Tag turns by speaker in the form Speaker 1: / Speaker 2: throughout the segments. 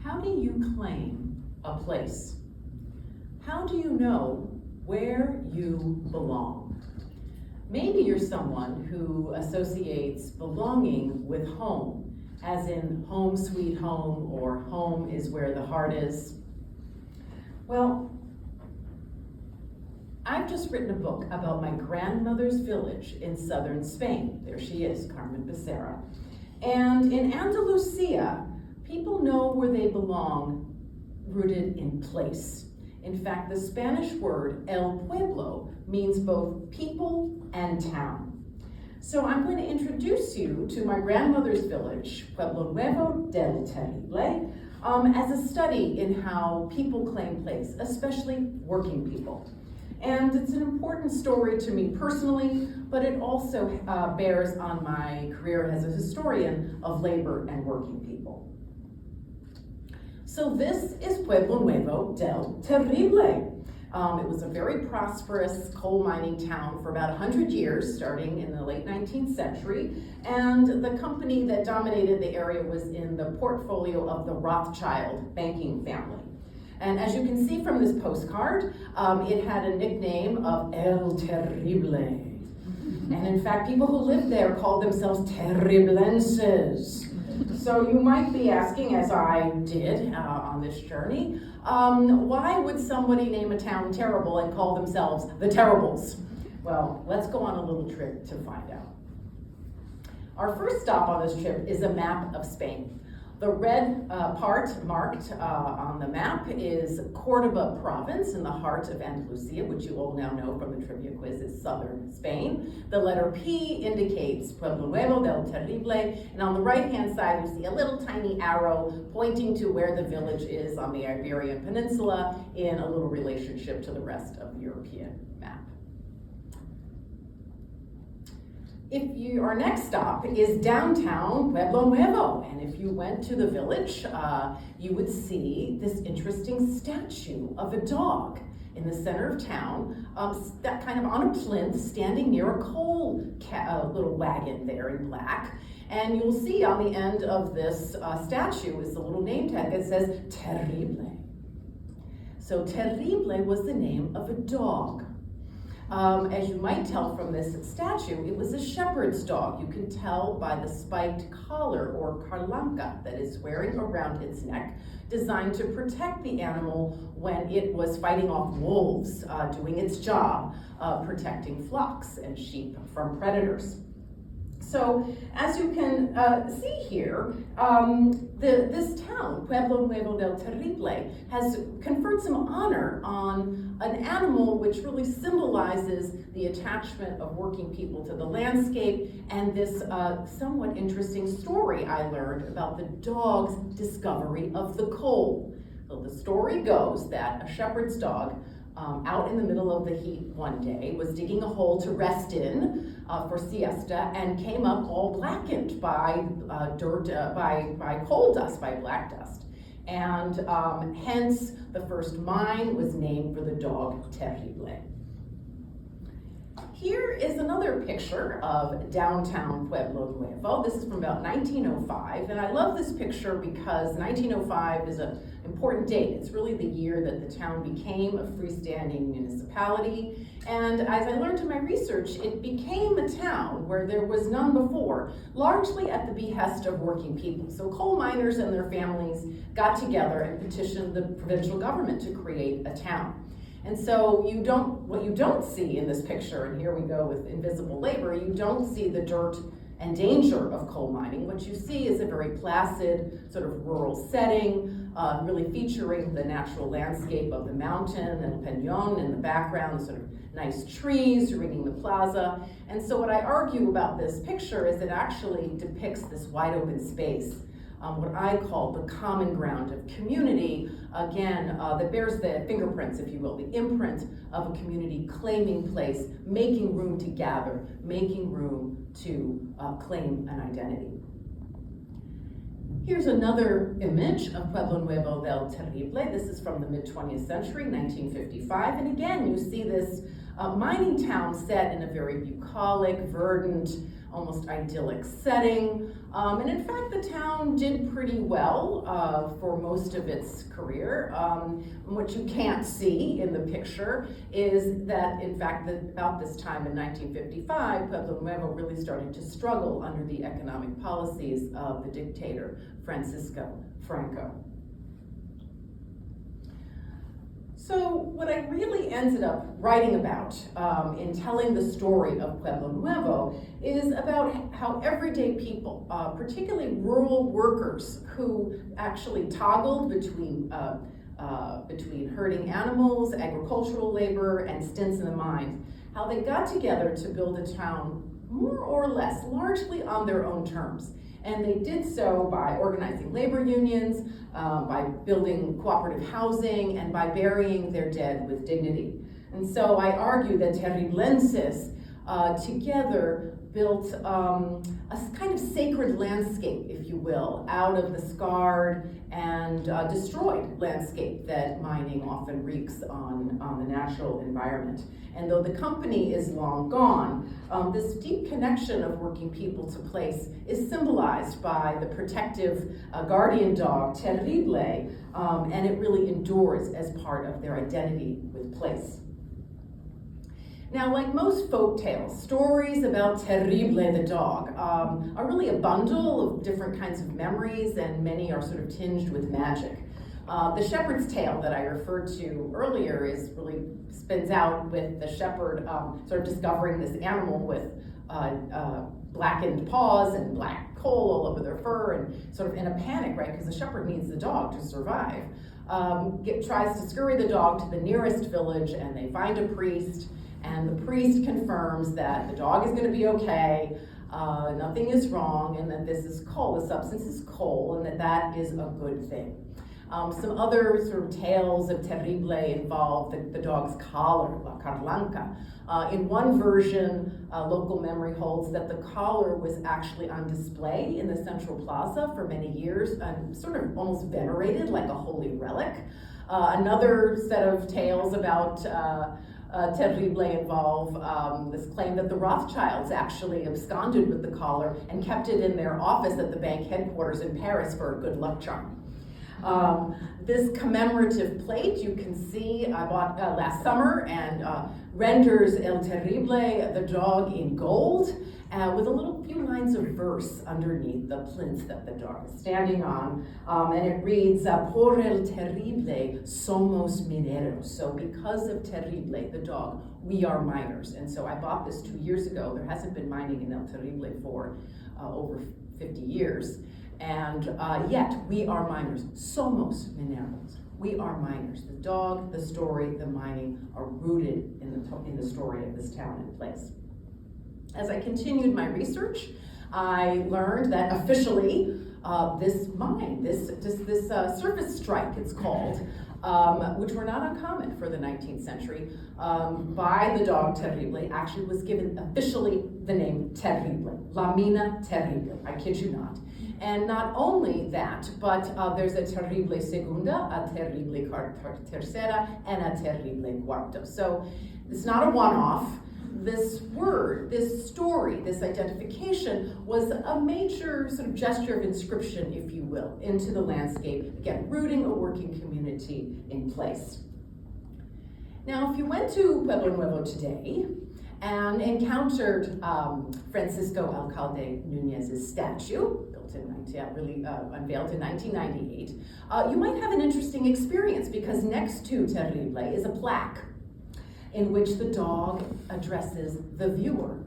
Speaker 1: How do you claim a place? How do you know where you belong? Maybe you're someone who associates belonging with home, as in home sweet home, or home is where the heart is. Well, I've just written a book about my grandmother's village in southern Spain. There she is, Carmen Becerra. And in Andalusia, people know where they belong, rooted in place. In fact, the Spanish word el pueblo means both people and town. So I'm going to introduce you to my grandmother's village, Pueblonuevo del Terrible, as a study in how people claim place, especially working people. And it's an important story to me personally, but it also bears on my career as a historian of labor and working people. So this is Pueblonuevo del Terrible. It was a very prosperous coal mining town for about 100 years, starting in the late 19th century. And the company that dominated the area was in the portfolio of the Rothschild banking family. And as you can see from this postcard, it had a nickname of El Terrible. And in fact, people who lived there called themselves Terriblenses. So you might be asking, as I did on this journey, why would somebody name a town Terrible and call themselves the Terribles? Well, let's go on a little trip to find out. Our first stop on this trip is a map of Spain. The red part marked on the map is Córdoba province in the heart of Andalusia, which you all now know from the trivia quiz is southern Spain. The letter P indicates Pueblonuevo del Terrible, and on the right-hand side you see a little tiny arrow pointing to where the village is on the Iberian Peninsula in a little relationship to the rest of the European map. Our next stop is downtown Pueblonuevo, and if you went to the village, you would see this interesting statue of a dog in the center of town, that kind of on a plinth, standing near a coal little wagon there in black. And you'll see on the end of this statue is a little name tag that says Terrible. So Terrible was the name of a dog. As you might tell from this statue, it was a shepherd's dog. You can tell by the spiked collar or carlanca that is wearing around its neck, designed to protect the animal when it was fighting off wolves, doing its job, protecting flocks and sheep from predators. So, as you can see here, this town, Pueblonuevo del Terrible, has conferred some honor on an animal which really symbolizes the attachment of working people to the landscape, and this somewhat interesting story I learned about the dog's discovery of the coal. So the story goes that a shepherd's dog out in the middle of the heat one day was digging a hole to rest in for siesta, and came up all blackened by by coal dust, by black dust. And hence the first mine was named for the dog Terrible. Here is another picture of downtown Pueblonuevo. This is from about 1905, and I love this picture because 1905 is an important date. It's really the year that the town became a freestanding municipality, and as I learned in my research, it became a town where there was none before, largely at the behest of working people. So coal miners and their families got together and petitioned the provincial government to create a town. And so what you don't see in this picture, and here we go with invisible labor, you don't see the dirt and danger of coal mining. What you see is a very placid, sort of rural setting, really featuring the natural landscape of the mountain and Peñón in the background, sort of nice trees ringing the plaza. And so what I argue about this picture is it actually depicts this wide open space, what I call the common ground of community, again, that bears the fingerprints, if you will, the imprint of a community claiming place, making room to gather, making room to claim an identity. Here's another image of Pueblonuevo del Terrible. This is from the mid-20th century, 1955, and again, you see this mining town set in a very bucolic, verdant, almost idyllic setting. And in fact, the town did pretty well for most of its career. What you can't see in the picture is that, in fact, about this time in 1955, Pueblonuevo really started to struggle under the economic policies of the dictator, Francisco Franco. So what I really ended up writing about in telling the story of Pueblonuevo is about how everyday people, particularly rural workers who actually toggled between herding animals, agricultural labor, and stints in the mines, how they got together to build a town more or less, largely on their own terms. And they did so by organizing labor unions, by building cooperative housing, and by burying their dead with dignity. And so I argue that Terriblenses together built a kind of sacred landscape, if you will, out of the scarred and destroyed landscape that mining often wreaks on the natural environment. And though the company is long gone, this deep connection of working people to place is symbolized by the protective guardian dog, Terrible, and it really endures as part of their identity with place. Now, like most folk tales, stories about Terrible the dog are really a bundle of different kinds of memories, and many are sort of tinged with magic. The shepherd's tale that I referred to earlier really spins out with the shepherd sort of discovering this animal with blackened paws and black coal all over their fur, and sort of in a panic, right, because the shepherd needs the dog to survive. Tries to scurry the dog to the nearest village, and they find a priest. And the priest confirms that the dog is going to be okay, nothing is wrong, and that this is coal, the substance is coal, and that is a good thing. Some other sort of tales of Terrible involve the dog's collar, la carlanca. In one version, local memory holds that the collar was actually on display in the central plaza for many years, and sort of almost venerated like a holy relic. Another set of tales about Terrible involve this claim that the Rothschilds actually absconded with the collar and kept it in their office at the bank headquarters in Paris for a good luck charm. This commemorative plate you can see I bought last summer, and renders El Terrible, the dog, in gold, with a little few lines of verse underneath the plinth that the dog is standing on, and it reads, Por el Terrible somos mineros. So because of Terrible, the dog, we are miners. And so I bought this 2 years ago. There hasn't been mining in El Terrible for over 50 years. And yet, we are miners. Somos mineros. We are miners. The dog, the story, the mining are rooted in the story of this town and place. As I continued my research, I learned that officially this mine, this surface strike, it's called, which were not uncommon for the 19th century, by the dog Terrible, actually was given officially the name Terrible, La Mina Terrible, I kid you not. And not only that, but there's a Terrible Segunda, a Terrible Tercera, and a Terrible Cuarto. So it's not a one-off. This word, this story, this identification was a major sort of gesture of inscription, if you will, into the landscape, again, rooting a working community in place. Now, if you went to Pueblonuevo today and encountered Francisco Alcalde Núñez's statue, unveiled in 1998, you might have an interesting experience, because next to Terrible is a plaque in which the dog addresses the viewer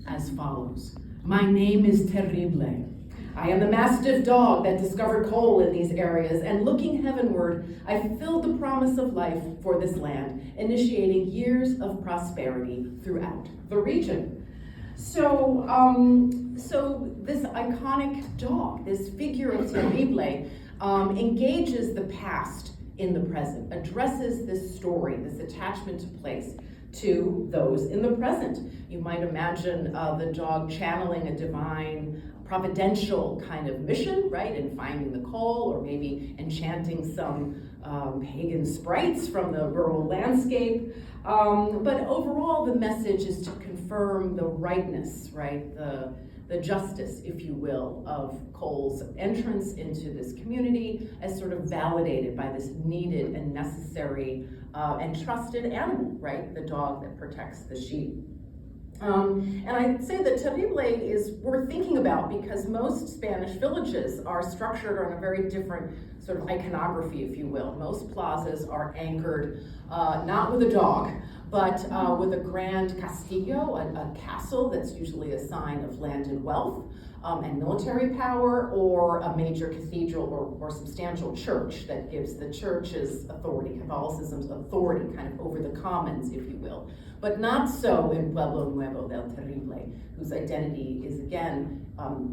Speaker 1: as follows. My name is Terrible. I am the mastiff dog that discovered coal in these areas, and looking heavenward, I fulfilled the promise of life for this land, initiating years of prosperity throughout the region. So this iconic dog, this figure of Terrible, engages the past in the present, addresses this story, this attachment to place, to those in the present. You might imagine the dog channeling a divine providential kind of mission, right, in finding the coal, or maybe enchanting some pagan sprites from the rural landscape. But overall, the message is to confirm the rightness, right, the justice, if you will, of coal's entrance into this community as sort of validated by this needed and necessary and trusted animal, right, the dog that protects the sheep. And I'd say that Terrible is worth thinking about because most Spanish villages are structured on a very different sort of iconography, if you will. Most plazas are anchored not with a dog, but with a grand castillo, a castle that's usually a sign of landed wealth and military power, or a major cathedral or substantial church that gives the church's authority, Catholicism's authority, kind of over the commons, if you will. But not so in Pueblonuevo del Terrible, whose identity is again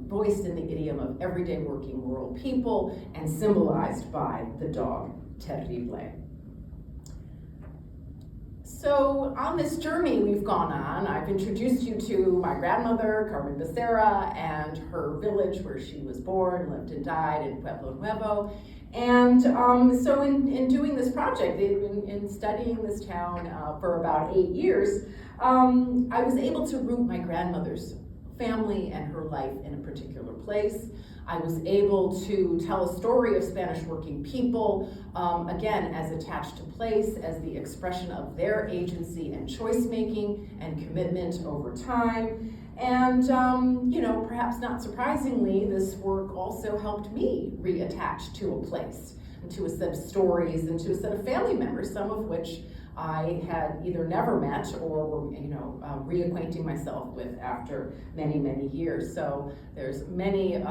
Speaker 1: voiced in the idiom of everyday working rural people and symbolized by the dog Terrible. So on this journey we've gone on, I've introduced you to my grandmother, Carmen Becerra, and her village where she was born, lived and died in Pueblonuevo. And so in doing this project, in studying this town for about 8 years, I was able to root my grandmother's family and her life in a particular place. I was able to tell a story of Spanish working people, again, as attached to place, as the expression of their agency and choice making and commitment over time. And, perhaps not surprisingly, this work also helped me reattach to a place, and to a set of stories, and to a set of family members, some of which I had either never met or were, reacquainting myself with after many, many years. So there's many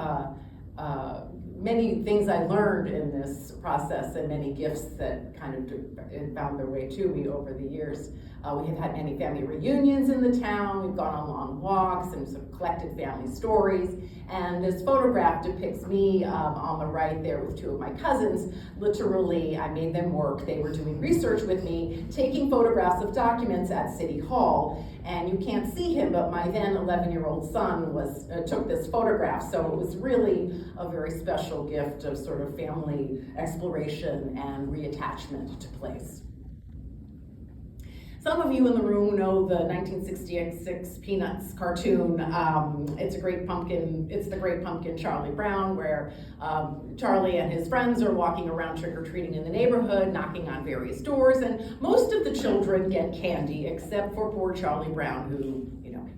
Speaker 1: things I learned in this process, and many gifts that kind of found their way to me over the years. We have had many family reunions in the town. We've gone on long walks and sort of collected family stories. And this photograph depicts me on the right there with 2 of my cousins. Literally, I made them work. They were doing research with me, taking photographs of documents at City Hall. And you can't see him, but my then 11-year-old son took this photograph. So it was really a very special gift of sort of family exploration and reattachment to place. Some of you in the room know the 1966 Peanuts cartoon. It's the Great Pumpkin, Charlie Brown, where Charlie and his friends are walking around trick-or-treating in the neighborhood, knocking on various doors, and most of the children get candy, except for poor Charlie Brown, who,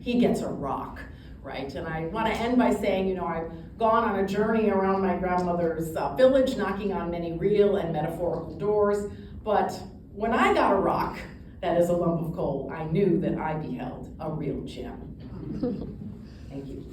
Speaker 1: he gets a rock, right? And I want to end by saying, I've gone on a journey around my grandmother's village, knocking on many real and metaphorical doors, but when I got a rock, that is a lump of coal, I knew that I beheld a real gem. Thank you.